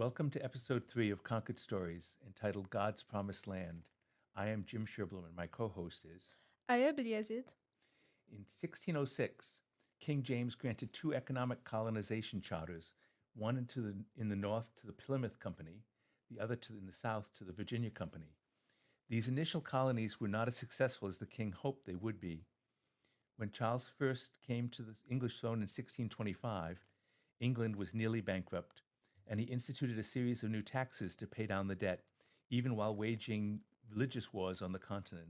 Welcome to episode 3 of Concord Stories, entitled God's Promised Land. I am Jim Sherblom, and my co-host is... I am Belyazid. In 1606, King James granted 2 economic colonization charters, one in the north to the Plymouth Company, the other in the south to the Virginia Company. These initial colonies were not as successful as the king hoped they would be. When Charles I came to the English throne in 1625, England was nearly bankrupt, and he instituted a series of new taxes to pay down the debt, even while waging religious wars on the continent.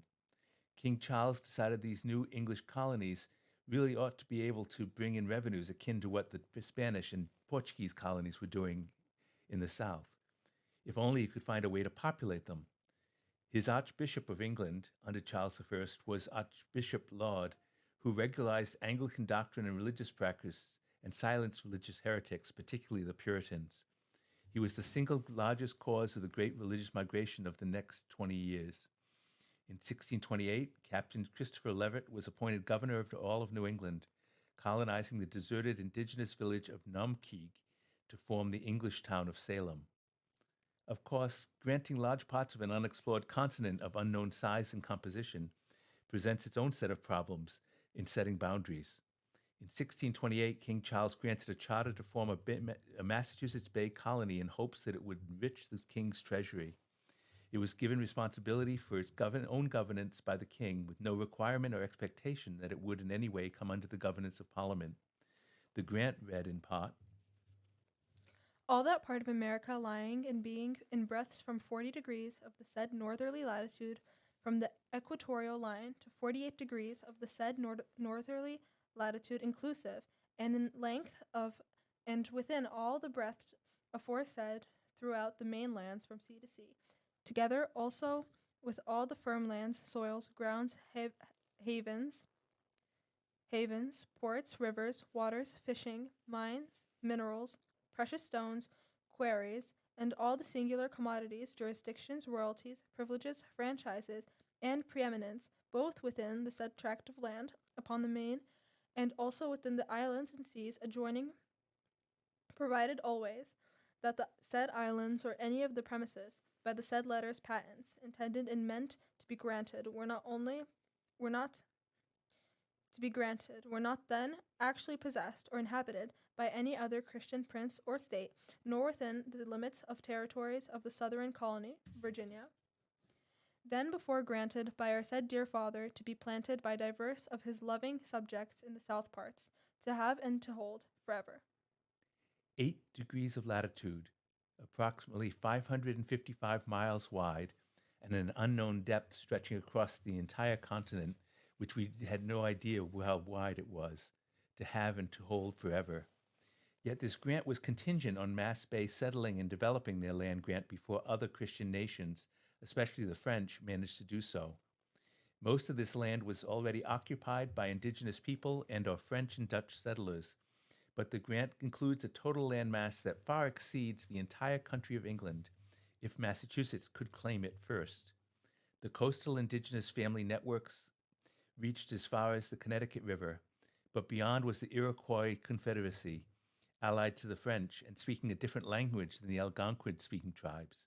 King Charles decided these new English colonies really ought to be able to bring in revenues akin to what the Spanish and Portuguese colonies were doing in the south, if only he could find a way to populate them. His Archbishop of England under Charles I was Archbishop Laud, who regularized Anglican doctrine and religious practice and silenced religious heretics, particularly the Puritans. He was the single largest cause of the great religious migration of the next 20 years. In 1628, Captain Christopher Levitt was appointed governor of all of New England, colonizing the deserted indigenous village of Numkeag to form the English town of Salem. Of course, granting large parts of an unexplored continent of unknown size and composition presents its own set of problems in setting boundaries. In 1628, King Charles granted a charter to form a Massachusetts Bay colony in hopes that it would enrich the king's treasury. It was given responsibility for its own governance by the king, with no requirement or expectation that it would in any way come under the governance of Parliament. The grant read in part, All that part of America lying and being in breadth from 40 degrees of the said northerly latitude from the equatorial line to 48 degrees of the said northerly latitude inclusive, and in length of and within all the breadth aforesaid throughout the main lands from sea to sea, together also with all the firm lands, soils, grounds, havens, ports, rivers, waters, fishing, mines, minerals, precious stones, quarries, and all the singular commodities, jurisdictions, royalties, privileges, franchises, and preeminence, both within the said tract of land upon the main and also within the islands and seas adjoining, provided always that the said islands or any of the premises by the said letters patents intended and meant to be granted were not then actually possessed or inhabited by any other Christian prince or state, nor within the limits of territories of the southern colony, Virginia, then before granted by our said dear father to be planted by divers of his loving subjects in the south parts, to have and to hold forever. 8 degrees of latitude, approximately 555 miles wide, and an unknown depth stretching across the entire continent, which we had no idea how wide it was, to have and to hold forever. Yet this grant was contingent on Mass Bay settling and developing their land grant before other Christian nations, especially the French, managed to do so. Most of this land was already occupied by indigenous people and or French and Dutch settlers, but the grant includes a total landmass that far exceeds the entire country of England, if Massachusetts could claim it first. The coastal indigenous family networks reached as far as the Connecticut River, but beyond was the Iroquois Confederacy, allied to the French and speaking a different language than the Algonquin-speaking tribes.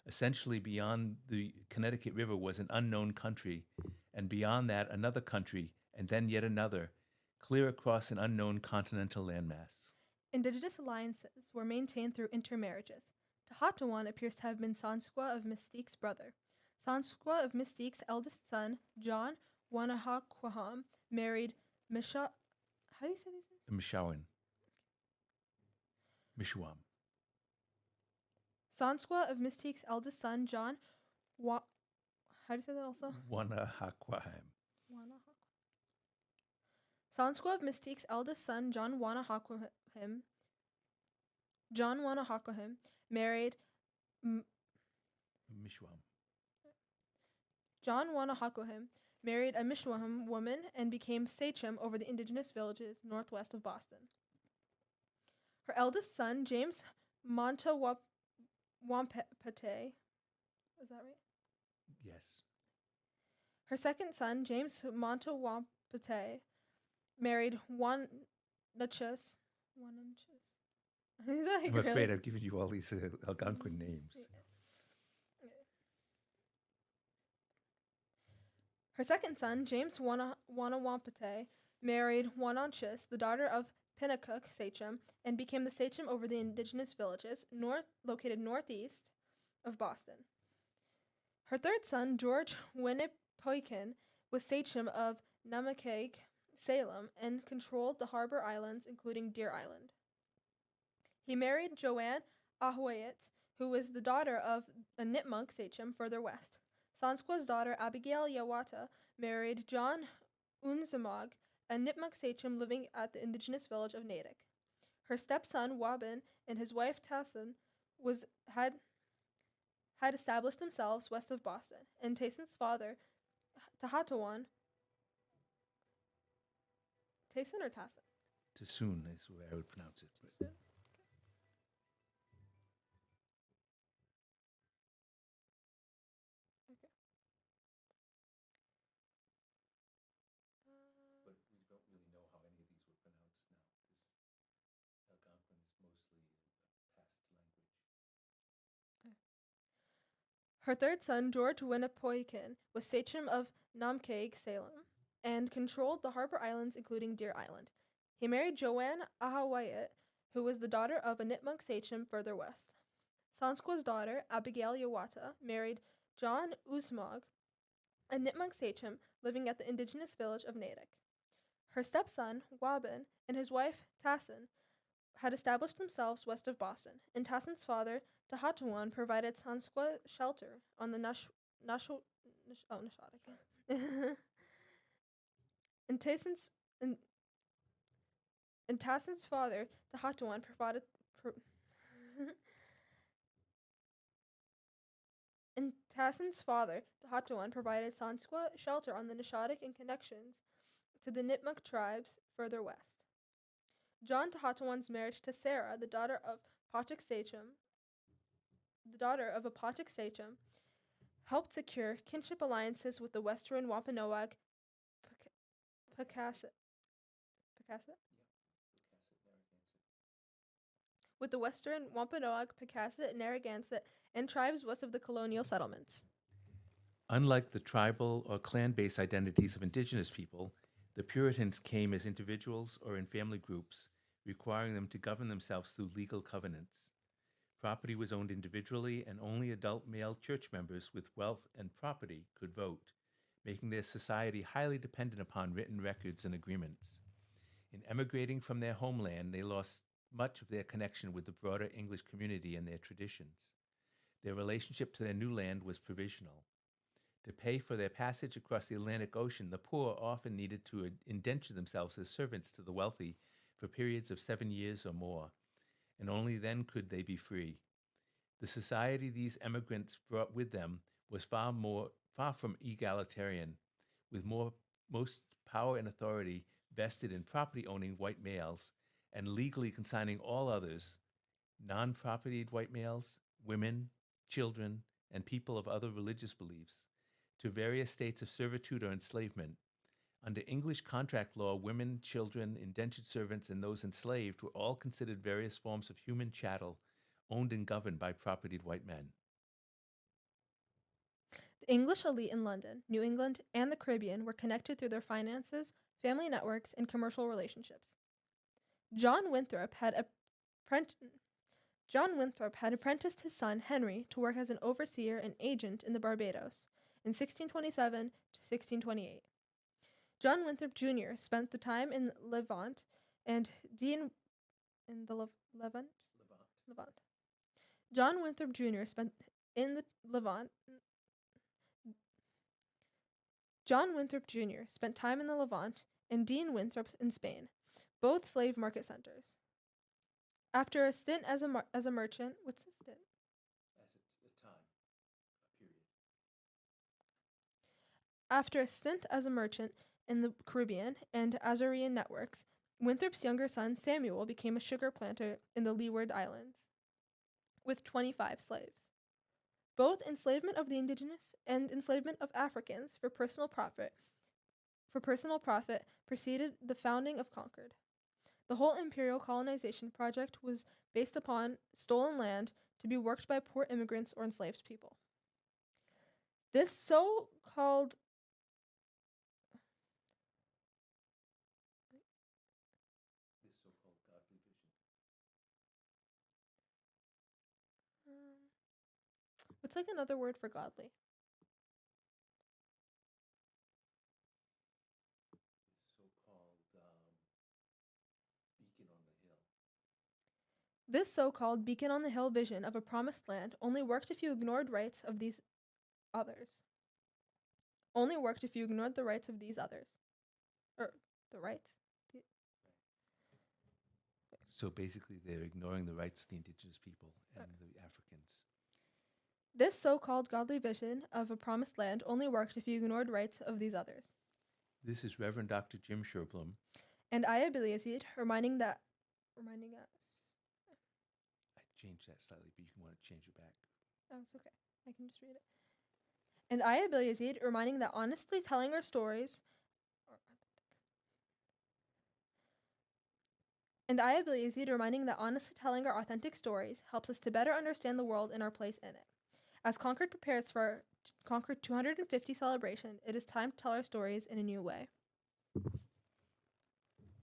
Essentially, beyond the Connecticut River was an unknown country, and beyond that another country, and then yet another, clear across an unknown continental landmass. Indigenous alliances were maintained through intermarriages. Tahatawan appears to have been Sansqua of Mystique's brother. Sansqua of Mystique's eldest son, John Wanahaquaham, married Misha... How do you say these names? Mishwam. Sansqua of Mystique's eldest son, John How do you say that also? Wanahaquaham. Sansqua of Mystique's eldest son, John Wanahaquaham, married Mishwam. John Wanahaquaham married a Mishwaham woman and became sachem over the indigenous villages northwest of Boston. Her eldest son, James Montawampete, is that right? Yes. Her second son, James Montawampete, married Wanachus. I'm afraid I've given you all these Algonquin names. Her second son, James Wanawampate, married Wananchis, the daughter of Pinnacook Sachem, and became the sachem over the indigenous villages located northeast of Boston. Her third son, George Winnipoikin, was sachem of Namakeg, Salem, and controlled the harbor islands, including Deer Island. He married Joanne Ahwayet, who was the daughter of a Nipmuc sachem further west. Sansqua's daughter, Abigail Yawata, married John Unzamog, a Nipmuc sachem living at the indigenous village of Natick. Her stepson, Wabin, and his wife, Tassin, had established themselves west of Boston, and Tayson's father, Tahatawan. Tayson or Tassin? Tassoon is the way I would pronounce it. Tassoon? Okay. But we don't really know how any of these were pronounced now, because Algonquin is mostly a past language. Her third son, George Winnipoikin, was sachem of Namkeg, Salem, and controlled the harbor islands, including Deer Island. He married Joanne Ahawayet, who was the daughter of a Nipmuc sachem further west. Sansqua's daughter, Abigail Yawata, married John Usmog, a Nipmuc sachem living at the indigenous village of Natick. Her stepson, Wabin, and his wife, Tassin, had established themselves west of Boston, and Tassin's father, Tahatawan, provided Sansqua shelter on the Nishotic. And Tassin's father, Tahatawan, provided Sansqua shelter on the Nishotic and connections to the Nipmuc tribes further west. John Tahatawan's marriage to Sarah, the daughter of a Pawtucket sachem, helped secure kinship alliances with the Western Wampanoag Pecasset. With the Western Wampanoag, Pecasset, Narragansett, and tribes west of the colonial settlements. Unlike the tribal or clan-based identities of indigenous people, the Puritans came as individuals or in family groups, requiring them to govern themselves through legal covenants. Property was owned individually, and only adult male church members with wealth and property could vote, making their society highly dependent upon written records and agreements. In emigrating from their homeland, they lost much of their connection with the broader English community and their traditions. Their relationship to their new land was provisional. To pay for their passage across the Atlantic Ocean, the poor often needed to indenture themselves as servants to the wealthy for periods of 7 years or more, and only then could they be free. The society these emigrants brought with them was far from egalitarian, with most power and authority vested in property-owning white males and legally consigning all others, non-propertied white males, women, children, and people of other religious beliefs, to various states of servitude or enslavement. Under English contract law, women, children, indentured servants, and those enslaved were all considered various forms of human chattel owned and governed by propertied white men. The English elite in London, New England, and the Caribbean were connected through their finances, family networks, and commercial relationships. John Winthrop had apprenticed his son Henry to work as an overseer and agent in the Barbados in 1627 to 1628. John Winthrop Jr. spent the time in Levant and Dean in the Levant. John Winthrop Jr. spent in the Levant. John Winthrop Jr. spent time in the Levant and Dean Winthrop in Spain, both slave market centers. After a stint as a merchant, what's a stint? A period. After a stint as a merchant in the Caribbean and Azorean networks, Winthrop's younger son Samuel became a sugar planter in the Leeward Islands with 25 slaves. Both enslavement of the indigenous and enslavement of Africans for personal profit preceded the founding of Concord. The whole imperial colonization project was based upon stolen land to be worked by poor immigrants or enslaved people. This so-called godly vision. what's like another word for godly? This so-called beacon on the hill vision of a promised land only worked if you ignored rights of these others. Only worked if you ignored the rights of these others. Or the rights? So basically, they're ignoring the rights of the indigenous people and the Africans. This so-called godly vision of a promised land only worked if you ignored rights of these others. This is Reverend Dr. Jim Sherblom. And I, Belyazid, reminding us. I changed that slightly, but you can want to change it back. Oh, it's okay. I can just read it. And I, Belyazid, reminding that honestly telling our stories. And I, Belyazid, reminding that honestly telling our authentic stories helps us to better understand the world and our place in it. As Concord prepares for our Concord 250 celebration, it is time to tell our stories in a new way.